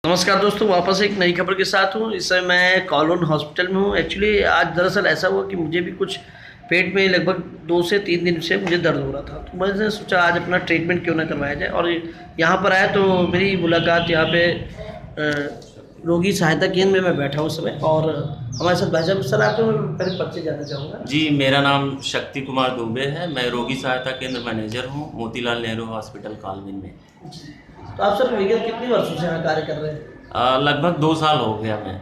नमस्कार दोस्तों, वापस एक नई खबर के साथ हूँ। इस समय मैं कॉलोन हॉस्पिटल में हूँ। एक्चुअली आज दरअसल ऐसा हुआ कि मुझे भी कुछ पेट में लगभग 2 से 3 दिन से मुझे दर्द हो रहा था, तो मैंने सोचा आज अपना ट्रीटमेंट क्यों ना करवाया जाए। और यहाँ पर आया तो मेरी मुलाकात यहाँ पे रोगी सहायता केंद्र में मैं बैठा हूँ उस समय। और हमारे साथ भाई साहब, सर आपको मैं पहले परिचय जानना चाहूँगा। जी, मेरा नाम शक्ति कुमार दुबे है। मैं रोगी सहायता केंद्र मैनेजर हूँ मोतीलाल नेहरू हॉस्पिटल कॉलोनी में। तो आप सर विगत कितने वर्षों से यहाँ कार्य कर रहे हैं? लगभग 2 साल हो गया मैं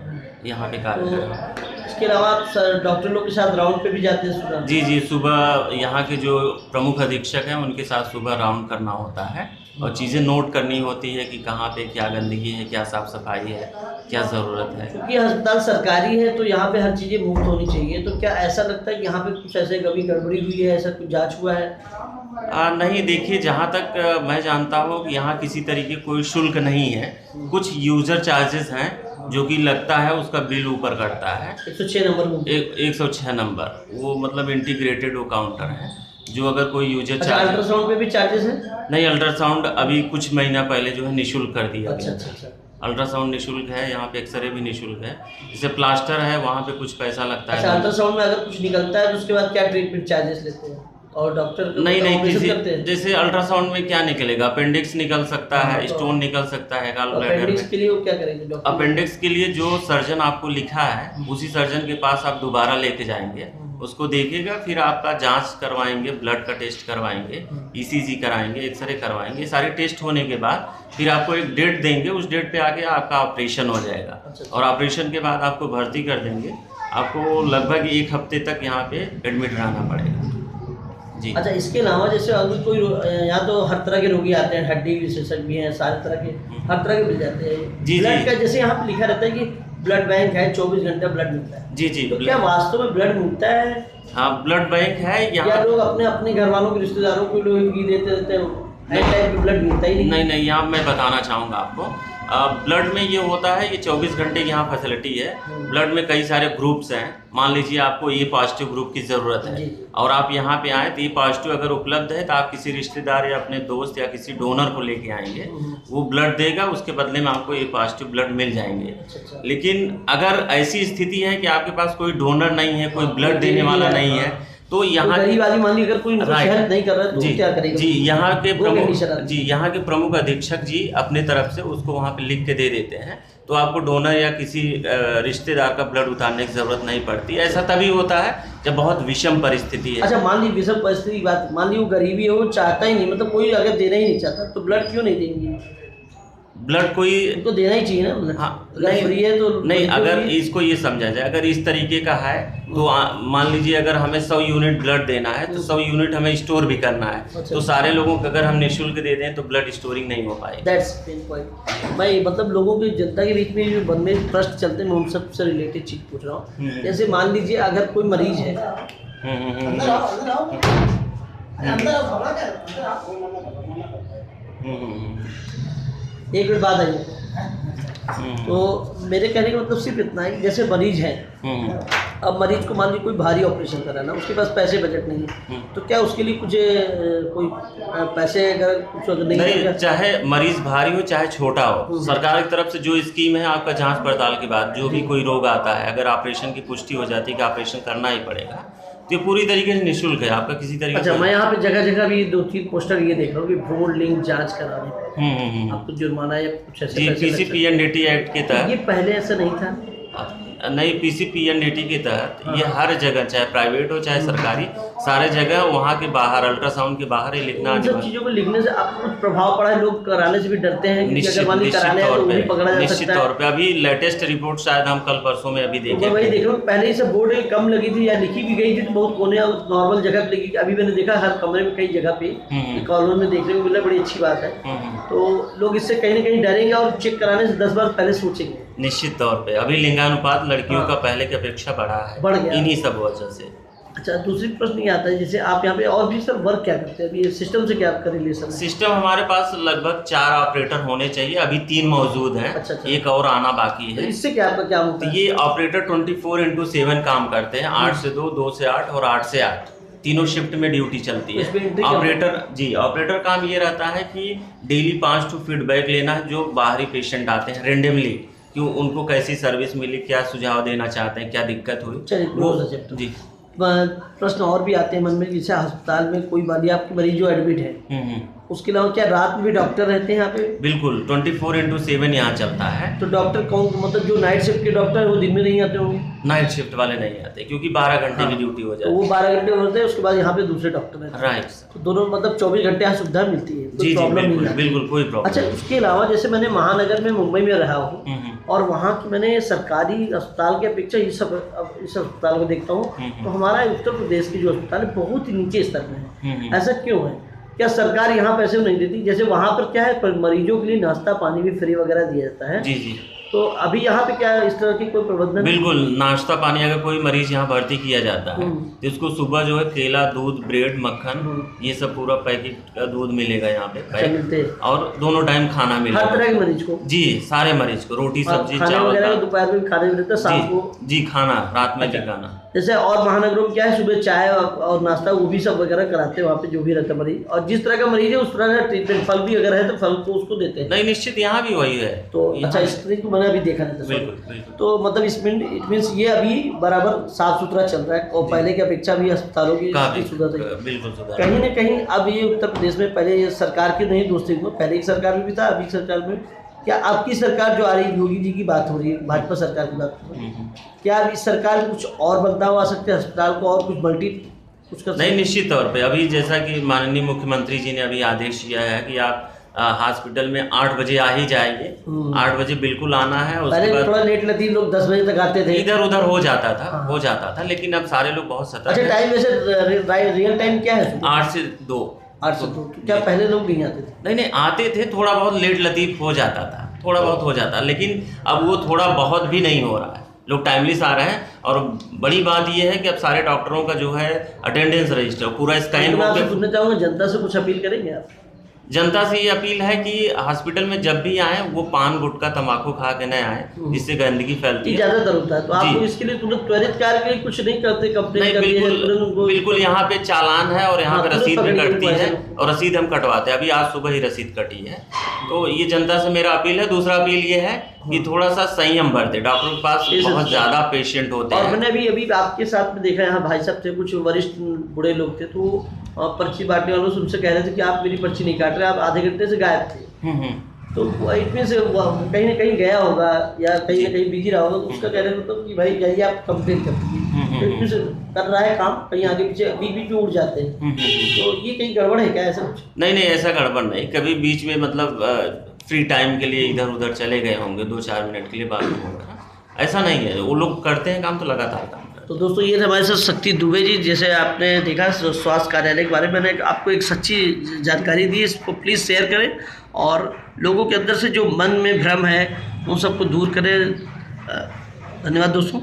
यहाँ पे कार्य कर रहा हूँ। इसके अलावा आप सर डॉक्टर लोग के साथ राउंड पे भी जाते हैं सुबह? जी, सुबह यहाँ के जो प्रमुख अधीक्षक हैं उनके साथ सुबह राउंड करना होता है और चीज़ें नोट करनी होती है कि कहाँ पे क्या गंदगी है, क्या साफ़ सफाई है, क्या ज़रूरत है। क्योंकि अस्पताल सरकारी है तो यहाँ पे हर चीज़ें मुफ्त होनी चाहिए, तो क्या ऐसा लगता है कि यहाँ पे कुछ ऐसे कभी गड़बड़ी हुई है, ऐसा कुछ जांच हुआ है? नहीं, देखिए, जहाँ तक मैं जानता हूँ कि यहाँ किसी तरीके कोई शुल्क नहीं है। कुछ यूज़र चार्जेस हैं जो कि लगता है, उसका बिल ऊपर कटता है। 106 नंबर 106 नंबर, वो मतलब इंटीग्रेटेड वो काउंटर है जो अगर कोई यूजर अच्छा, अल्ट्रासाउंड पे भी चार्जेस हैं? नहीं, अल्ट्रासाउंड अभी कुछ महीना पहले जो है निःशुल्क कर दिया अच्छा गया। अच्छा। अल्ट्रासाउंड निःशुल्क है, यहाँ पे एक्सरे भी निःशुल्क है। जैसे प्लास्टर है वहाँ पे कुछ पैसा लगता अच्छा, है। अल्ट्रासाउंड में अगर कुछ निकलता है तो उसके बाद क्या ट्रीटमेंट चार्जेस लेते हैं? और डॉक्टर नहीं, ऑपरेशन करते हैं? जैसे अल्ट्रासाउंड में क्या निकलेगा, अपेंडिक्स निकल सकता है, स्टोन निकल सकता है गॉल ब्लैडर अपेंडिक्स में। के लिए वो क्या करेंगे डॉक्टर? अपेंडिक्स के लिए जो सर्जन आपको लिखा है उसी सर्जन के पास आप दोबारा लेके जाएंगे, उसको देखेगा, फिर आपका जांच करवाएंगे, ब्लड का टेस्ट करवाएंगे, ईसीजी कराएंगे, एक्सरे करवाएंगे। सारे टेस्ट होने के बाद फिर आपको एक डेट देंगे, उस डेट पे आके आपका ऑपरेशन हो जाएगा। और ऑपरेशन के बाद आपको भर्ती कर देंगे। आपको लगभग 1 हफ्ते तक यहाँ पे एडमिट रहना पड़ेगा। जी। अच्छा, इसके अलावा जैसे अगर कोई यहाँ तो हर तरह के रोगी आते हैं, हड्डी विशेषज्ञ भी हैं, सारे तरह के, हर तरह के मिल जाते हैं। जी, ब्लड का जैसे यहाँ पे लिखा रहता है कि ब्लड बैंक है, 24 घंटे ब्लड मिलता है। जी, तो क्या वास्तव में ब्लड मिलता है? हाँ, ब्लड बैंक है या यहाँ। लोग अपने अपने घर वालों के रिश्तेदारों को लोग भी देते रहते हैं? टाइम पे ब्लड मिलता ही नहीं? नहीं, यहाँ मैं बताना चाहूँगा आपको। ब्लड में ये होता है, ये 24 घंटे की यहाँ फैसिलिटी है। ब्लड में कई सारे ग्रुप्स हैं। मान लीजिए आपको ए पॉजिटिव ग्रुप की ज़रूरत है और आप यहाँ पे आए तो ए पॉजिटिव अगर उपलब्ध है तो आप किसी रिश्तेदार या अपने दोस्त या किसी डोनर को लेके आएंगे, वो ब्लड देगा, उसके बदले में आपको ए पॉजिटिव ब्लड मिल जाएंगे। लेकिन अगर ऐसी स्थिति है कि आपके पास कोई डोनर नहीं है, कोई ब्लड देने वाला नहीं है, तो यहाँ गरीब आदमी मान ली अगर कोई हेल्प नहीं कर रहा है तो क्या करेगा? जी, यहाँ के प्रमुख अधीक्षक जी अपने तरफ से उसको वहाँ पे लिख के दे देते हैं, तो आपको डोनर या किसी रिश्तेदार का ब्लड उतारने की जरूरत नहीं पड़ती। ऐसा तभी होता है जब बहुत विषम परिस्थिति है। अच्छा, मान ली विषम परिस्थिति की बात, मान ली वो गरीबी है, वो चाहता ही नहीं, मतलब कोई अगर देना ही नहीं चाहता तो ब्लड क्यों नहीं देंगे? ब्लड कोई तो देना ही चाहिए ना। हाँ, नहीं फ्री है तो नहीं, अगर इसको ये समझा जाए, अगर इस तरीके का है तो मान लीजिए अगर हमें 100 यूनिट ब्लड देना है तो 100 यूनिट हमें स्टोर भी करना है। अच्छा। तो सारे लोगों को अगर हम निःशुल्क दे दें तो ब्लड स्टोरिंग नहीं हो पाएगी। That's main point. मैं मतलब लोगों की, जनता के बीच में जो बनने प्रश्न चलते हैं, मैं उन सबसे रिलेटेड चीज पूछ रहा हूँ। जैसे मान लीजिए अगर कोई मरीज है, एक मिनट बाद आइए। तो मेरे कहने का मतलब सिर्फ इतना है, जैसे मरीज है, अब मरीज को मान लीजिए कोई भारी ऑपरेशन कराना, उसके पास पैसे बजट नहीं है, तो क्या उसके लिए कुछ कोई पैसे अगर कुछ अगर नहीं, चाहे मरीज भारी हो चाहे छोटा हो, सरकार की तरफ से जो स्कीम है, आपका जांच पड़ताल के बाद जो भी कोई रोग आता है, अगर ऑपरेशन की पुष्टि हो जाती है कि ऑपरेशन करना ही पड़ेगा, तो ये पूरी तरीके से निःशुल्क है, आपका किसी तरीके। अच्छा, मैं यहाँ पे जगह जगह भी 2-3 पोस्टर ये देख रहा हूँ कि भ्रूण लिंग जांच कराने आपको जुर्माना या कुछ ऐसे पैसे लग सकते हैं। PCPNDT एक्ट के तहत। ये पहले ऐसा नहीं था? नहीं, PCPNDT के तहत ये हर जगह, चाहे प्राइवेट हो चाहे सरकारी, सारे जगह वहाँ के बाहर, अल्ट्रासाउंड के बाहर ही लिखना। इन सब चीज़ों को लिखने से आपको कुछ प्रभाव पड़ा है? लोग कराने से भी डरते हैं कि निश्चित तौर पे अभी लेटेस्ट रिपोर्ट शायद हम कल परसों में अभी देखे। वही देख रहा हूँ, पहले ये सब बोर्ड कम लगी थी या लिखी भी गई थी तो बहुत कोने और नॉर्मल जगह पे लगी। अभी मैंने देखा हर कमरे में कई जगह पे कॉलोनी में देखने को मिला, बड़ी अच्छी बात है। तो लोग इससे कहीं ना कहीं डरेंगे और चेक कराने से 10 बार पहले सोचेंगे। निश्चित तौर पे अभी लिंगानुपात लड़कियों का पहले की अपेक्षा बढ़ गया इन्हीं सब वजह से। अच्छा, दूसरी प्रश्न ये आता है, जैसे आप यहाँ पे और भी सर वर्क क्या करते हैं? अभी सिस्टम से क्या आपका रिलेशन? सिस्टम हमारे पास लगभग 4 ऑपरेटर होने चाहिए, अभी 3 मौजूद हैं। अच्छा। एक और आना बाकी है। तो इससे क्या आपका क्या होता है? ये ऑपरेटर 24/7 काम करते हैं, 8 से 2, 2 से 8 और 8 से 8। तीनों शिफ्ट में ड्यूटी चलती तो इसमें है। entry ऑपरेटर काम ये रहता है कि डेली 5 फीडबैक लेना है जो बाहरी पेशेंट आते हैं रेंडमली, कि उनको कैसी सर्विस मिली, क्या सुझाव देना चाहते हैं, क्या दिक्कत हुई। चलिए, वो close the chapter। जी प्रश्न और भी आते हैं मन में, जैसे अस्पताल में कोई मान आपकी मरीज जो एडमिट है, उसके अलावा क्या रात में भी डॉक्टर रहते हैं यहाँ पे? बिल्कुल 24/7 यहाँ चलता है। तो डॉक्टर कौन, मतलब जो नाइट शिफ्ट के डॉक्टर है वो दिन में नहीं आते होंगे? नाइट शिफ्ट वाले नहीं आते क्योंकि 12 घंटे की ड्यूटी हो तो जाती वो 12 घंटे होते हैं, उसके बाद यहाँ पे दूसरे डॉक्टर रहते है। हैं। राइट। तो दोनों मतलब 24 घंटे यहाँ सुविधा मिलती है, कोई प्रॉब्लम नहीं है? बिल्कुल कोई प्रॉब्लम। अच्छा, उसके अलावा जैसे मैंने महानगर में मुंबई में रहा हूँ और वहाँ की मैंने सरकारी अस्पताल की अपेक्षा इस अस्पताल को देखता हूँ, तो हमारा उत्तर प्रदेश की जो अस्पताल है बहुत ही नीचे स्तर में है। ऐसा क्यों है? क्या सरकार यहाँ पैसे नहीं देती? जैसे वहाँ पर क्या है, मरीजों के लिए नाश्ता पानी भी फ्री वगैरह दिया जाता है। जी जी। तो अभी यहाँ पे क्या इस तरह की कोई प्रबंधन? बिल्कुल, नाश्ता पानी अगर कोई मरीज यहाँ भर्ती किया जाता है तो उसको सुबह जो है केला, दूध, ब्रेड, मक्खन, ये सब पूरा पैकेट का दूध मिलेगा यहाँ पे पैक, मिलते, और दोनों टाइम खाना मिलेगा हर तरह के मरीज को? जी, सारे मरीज को रोटी सब्जी खाने चावल वगैरह दोपहर में खाने मिलता है, शाम को जी खाना, रात में भी खाना। जैसे और महानगरों में क्या है, सुबह चाय और नाश्ता वो भी सब वगैरह कराते हैं वहाँ पे जो भी रहता है मरीज, और जिस तरह का मरीज है उस तरह का ट्रीटमेंट, फल भी अगर है तो फल को उसको देते हैं। नहीं, निश्चित यहाँ भी वही है। तो अच्छा, इस तरह को मैंने अभी देखा नहीं था। बिल्कुल। तो मतलब इसमें इट मीन्स ये अभी बराबर साफ सुथरा चल रहा है और पहले की अपेक्षा भी अस्पतालों की सुधार है। बिल्कुल सुधार कहीं ना कहीं अब ये उत्तर प्रदेश में, पहले ये सरकार की नहीं दोस्ती को, पहले की सरकार में भी था, अभी सरकार में क्या आपकी सरकार जो आ रही है, योगी जी की बात हो रही है, भाजपा सरकार की बात हो रही है, क्या अब इस सरकार में कुछ और बदलाव आ सकते हैं अस्पताल को और कुछ कुछ कर? नहीं, निश्चित तौर पे अभी जैसा कि माननीय मुख्यमंत्री जी ने अभी आदेश दिया है कि आप हॉस्पिटल में 8 बजे आ ही जाएंगे। 8 बजे बिल्कुल आना है। उसके बाद थोड़ा लेट लतीफ लोग 10 बजे तक आते थे, इधर उधर हो जाता था, लेकिन अब सारे लोग बहुत सतर्क हैं। अच्छा, टाइम वैसे रियल टाइम क्या है? 8 से 2। 8 से 2। क्या पहले लोग नहीं आते थे? नहीं, आते थे, थोड़ा बहुत लेट लतीफ हो जाता था, थोड़ा बहुत हो जाता, लेकिन अब वो थोड़ा बहुत भी नहीं हो रहा है, लोग टाइमली आ रहे हैं। और बड़ी बात ये है कि अब सारे डॉक्टरों का जो है अटेंडेंस रजिस्टर पूरा स्कैन हो के। सुनना चाहूँगा, जनता से कुछ अपील करेंगे आप? जनता से ये अपील है कि हॉस्पिटल में जब भी आए वो पान गुटखा तंबाकू खा के न आए, जिससे गंदगी फैलती है, ज्यादातर होता है। तो आप लोग इसके लिए तुरंत त्वरित कार्य के लिए कुछ नहीं करते? कंप्लेंट बिल्कुल यहाँ पे चालान है और यहाँ पे रसीद भी कटती है, और रसीद हम कटवाते हैं। अभी आज सुबह ही रसीद कटी है। तो ये जनता से मेरा अपील है। दूसरा अपील ये है कि थोड़ा सा संयम बरते, डॉक्टर के पास बहुत ज्यादा पेशेंट होते हैं। और मैंने अभी आपके साथ में देखा, यहाँ भाई साहब थे, कुछ वरिष्ठ बूढ़े लोग थे, तो पर्ची बांटने वालों से उनसे कह रहे थे कि आप मेरी पर्ची नहीं काट रहे, आप आधे घंटे से गायब थे। तो इसमें से कहीं ना कहीं गया होगा या कहीं ना कहीं बिजी रहा होगा, तो उसका कह रहे मतलब कि भाई जाइए आप कंप्लेन कर दीजिए। तो इसमें से कर रहा है काम, कहीं आगे पीछे बीच में उड़ जाते हैं। तो ये कहीं गड़बड़ है क्या? ऐसा कुछ नहीं, ऐसा गड़बड़ नहीं। कभी बीच में मतलब फ्री टाइम के लिए इधर उधर चले गए होंगे, 2-4 मिनट के लिए बात होगा, ऐसा नहीं है। वो लोग करते हैं काम तो लगातार काम। तो दोस्तों, ये थे हमारे साथ शक्ति दुबे जी। जैसे आपने देखा स्वास्थ्य कार्यालय के बारे में मैंने आपको एक सच्ची जानकारी दी, इसको प्लीज़ शेयर करें और लोगों के अंदर से जो मन में भ्रम है उन सबको दूर करें। धन्यवाद दोस्तों।